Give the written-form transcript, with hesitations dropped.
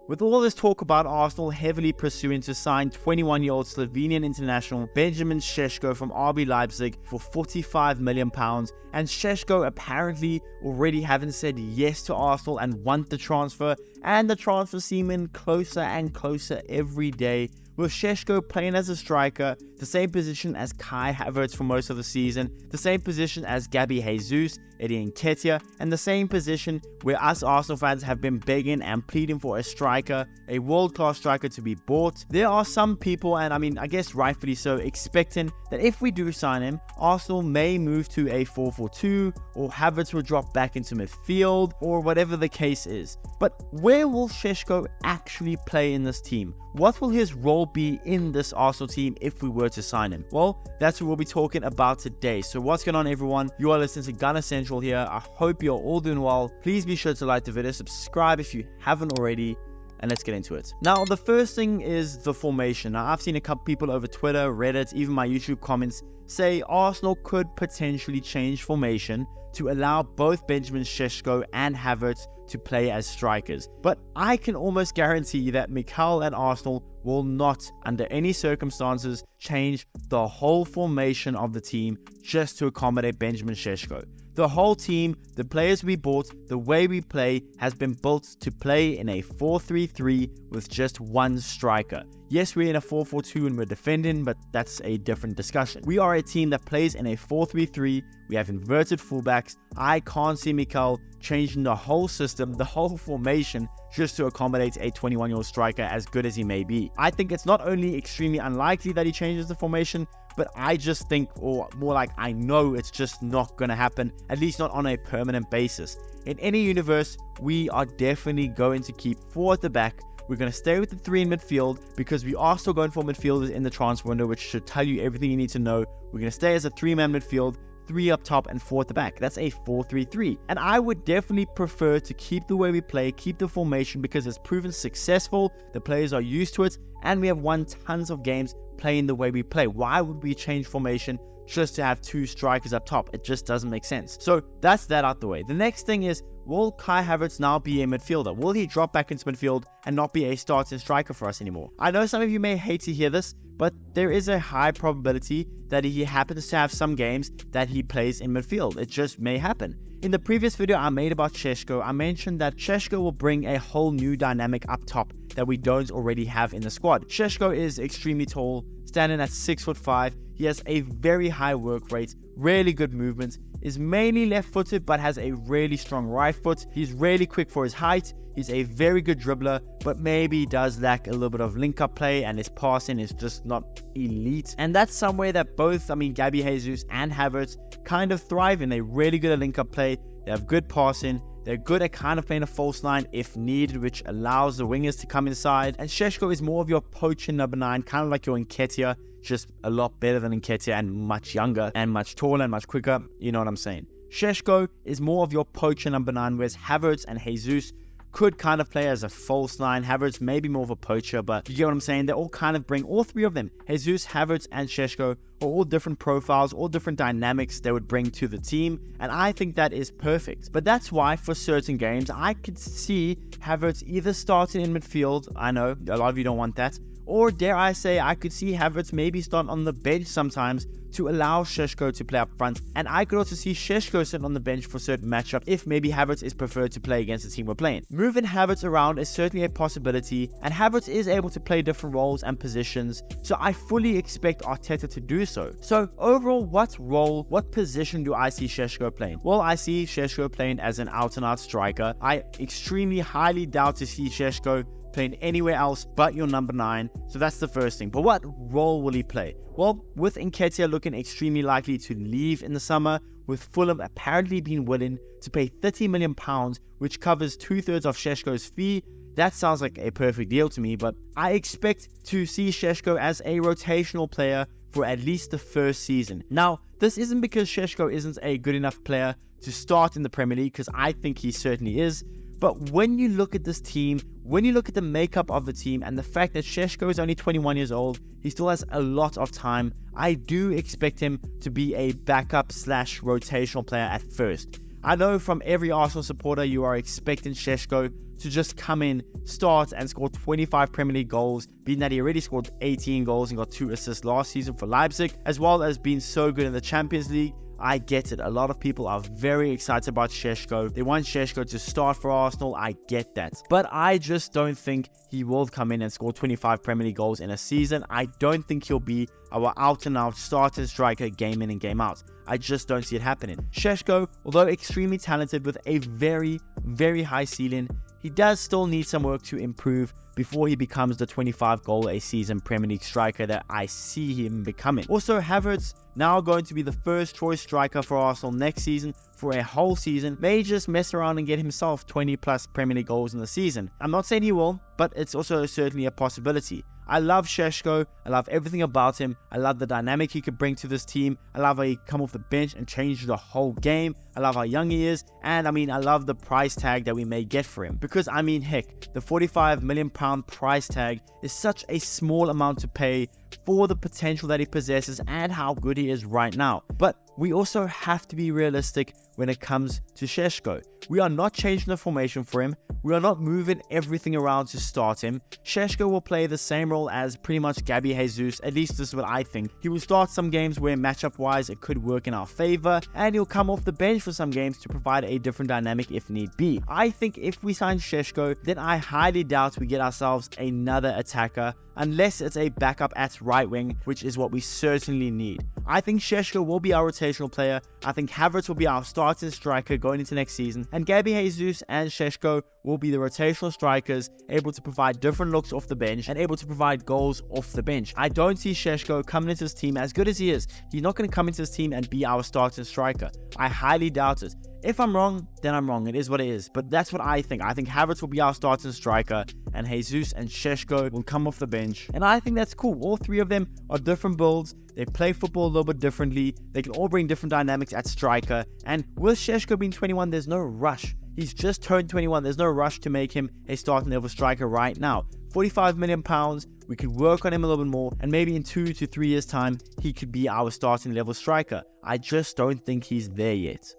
With all this talk about Arsenal heavily pursuing to sign 21-year-old Slovenian international Benjamin Sesko from RB Leipzig for £45 million, and Sesko apparently already having said yes to Arsenal and want the transfer, and the transfer seeming closer and closer every day, with Sesko playing as a striker, the same position as Kai Havertz for most of the season, the same position as Gabby Jesus, Eddie Nketiah, and the same position where us Arsenal fans have been begging and pleading for a striker, a world-class striker to be bought. There are some people, and I guess rightfully so, expecting that if we do sign him, Arsenal may move to a 4-4-2, or Havertz will drop back into midfield, or whatever the case is. But where will Sesko actually play in this team? What will his role be in this Arsenal team if we were to sign him? Well, that's what we'll be talking about today. So what's going on, everyone? You are listening to Gunner Central here. I hope you're all doing well. Please be sure to like the video, subscribe if you haven't already, and let's get into it. Now, the first thing is the formation. Now, I've seen a couple people over Twitter, Reddit, even my YouTube comments say Arsenal could potentially change formation to allow both Benjamin Sesko and Havertz to play as strikers. But I can almost guarantee that Mikel and Arsenal will not, under any circumstances, change the whole formation of the team just to accommodate Benjamin Sesko. The whole team, the players we bought, the way we play has been built to play in a 4-3-3 with just one striker. Yes, we're in a 4-4-2 and we're defending, but that's a different discussion. We are a team that plays in a 4-3-3. We have inverted fullbacks. I can't see Mikel changing the whole system, the whole formation, just to accommodate a 21-year-old striker, as good as he may be. I think it's not only extremely unlikely that he changes the formation, but I just think, or more like I know, it's just not going to happen, at least not on a permanent basis. In any universe, we are definitely going to keep 4 at the back. We're going to stay with the 3 in midfield because we are still going for midfielders in the transfer window, which should tell you everything you need to know. We're going to stay as a 3-man midfield, 3 up top and 4 at the back. That's a 4-3-3. And I would definitely prefer to keep the way we play, keep the formation, because it's proven successful. The players are used to it, and we have won tons of games playing the way we play. Why would we change formation just to have 2 strikers up top? It just doesn't make sense. So that's that out the way. The next thing is, will Kai Havertz now be a midfielder? Will he drop back into midfield and not be a starting striker for us anymore? I know some of you may hate to hear this, but there is a high probability that he happens to have some games that he plays in midfield. It just may happen. In the previous video I made about Sesko, I mentioned that Sesko will bring a whole new dynamic up top that we don't already have in the squad. Sesko is extremely tall, standing at 6'5". He has a very high work rate, really good movement, is mainly left-footed but has a really strong right foot. He's really quick for his height. He's a very good dribbler, but maybe does lack a little bit of link-up play, and his passing is just not elite. And that's somewhere that both, Gabby Jesus and Havertz kind of thrive in. They're really good at link-up play. They have good passing. They're good at kind of playing a false 9 if needed, which allows the wingers to come inside. And Sesko is more of your poaching number 9, kind of like your Nketiah, just a lot better than Nketiah and much younger and much taller and much quicker. You know what I'm saying? Sesko is more of your poacher number 9, whereas Havertz and Jesus could kind of play as a false 9. Havertz may be more of a poacher, but you get what I'm saying? They all kind of bring, all 3 of them, Jesus, Havertz, and Sesko, are all different profiles, all different dynamics they would bring to the team, and I think that is perfect. But that's why for certain games, I could see Havertz either starting in midfield. I know a lot of you don't want that. Or dare I say, I could see Havertz maybe start on the bench sometimes to allow Sesko to play up front. And I could also see Sesko sit on the bench for certain matchups if maybe Havertz is preferred to play against the team we're playing. Moving Havertz around is certainly a possibility, and Havertz is able to play different roles and positions, so I fully expect Arteta to do so. So overall, what position do I see Sesko playing? Well, I see Sesko playing as an out-and-out striker. I extremely highly doubt to see Sesko playing anywhere else but your number 9. So that's the first thing. But what role will he play? Well, with Nketiah looking extremely likely to leave in the summer, with Fulham apparently being willing to pay £30 million, which covers 2/3 of Sesko's fee, that sounds like a perfect deal to me. But I expect to see Sesko as a rotational player for at least the first season. Now, this isn't because Sesko isn't a good enough player to start in the Premier League, because I think he certainly is. But when you look at this team, when you look at the makeup of the team and the fact that Sesko is only 21 years old, he still has a lot of time, I do expect him to be a backup / rotational player at first. I know from every Arsenal supporter you are expecting Sesko to just come in, start and score 25 Premier League goals, being that he already scored 18 goals and got 2 assists last season for Leipzig, as well as being so good in the Champions League. I get it. A lot of people are very excited about Sesko. They want Sesko to start for Arsenal. I get that. But I just don't think he will come in and score 25 Premier League goals in a season. I don't think he'll be our out-and-out starter striker game in and game out. I just don't see it happening. Sesko, although extremely talented with a very, very high ceiling, he does still need some work to improve before he becomes the 25 goal a season Premier League striker that I see him becoming. Also, Havertz, now going to be the first choice striker for Arsenal next season for a whole season, may just mess around and get himself 20 plus Premier League goals in the season. I'm not saying he will, but it's also certainly a possibility. I love Sesko. I love everything about him. I love the dynamic he could bring to this team. I love how he come off the bench and change the whole game. I love how young he is. And I love the price tag that we may get for him. Because heck, the £45 million price tag is such a small amount to pay for the potential that he possesses and how good he is right now. But we also have to be realistic when it comes to Sesko. We are not changing the formation for him. We are not moving everything around to start him. Sesko will play the same role as pretty much Gabby Jesus, at least this is what I think. He will start some games where matchup wise it could work in our favor, and he'll come off the bench for some games to provide a different dynamic if need be. I think if we sign Sesko, then I highly doubt we get ourselves another attacker, unless it's a backup at right wing, which is what we certainly need. I think Sesko will be our rotational player. I think Havertz will be our starting striker going into next season, and Gabby Jesus and Sesko will be the rotational strikers, able to provide different looks off the bench and able to provide goals off the bench. I don't see Sesko coming into this team as good as he is. He's not going to come into this team and be our starting striker. I highly doubt it. If I'm wrong, then I'm wrong. It is what it is. But that's what I think. I think Havertz will be our starting striker, and Jesus and Sesko will come off the bench. And I think that's cool. All three of them are different builds. They play football a little bit differently. They can all bring different dynamics at striker. And with Sesko being 21, there's no rush. He's just turned 21. There's no rush to make him a starting level striker right now. £45 million. We could work on him a little bit more, and maybe in 2 to 3 years' time, he could be our starting level striker. I just don't think he's there yet.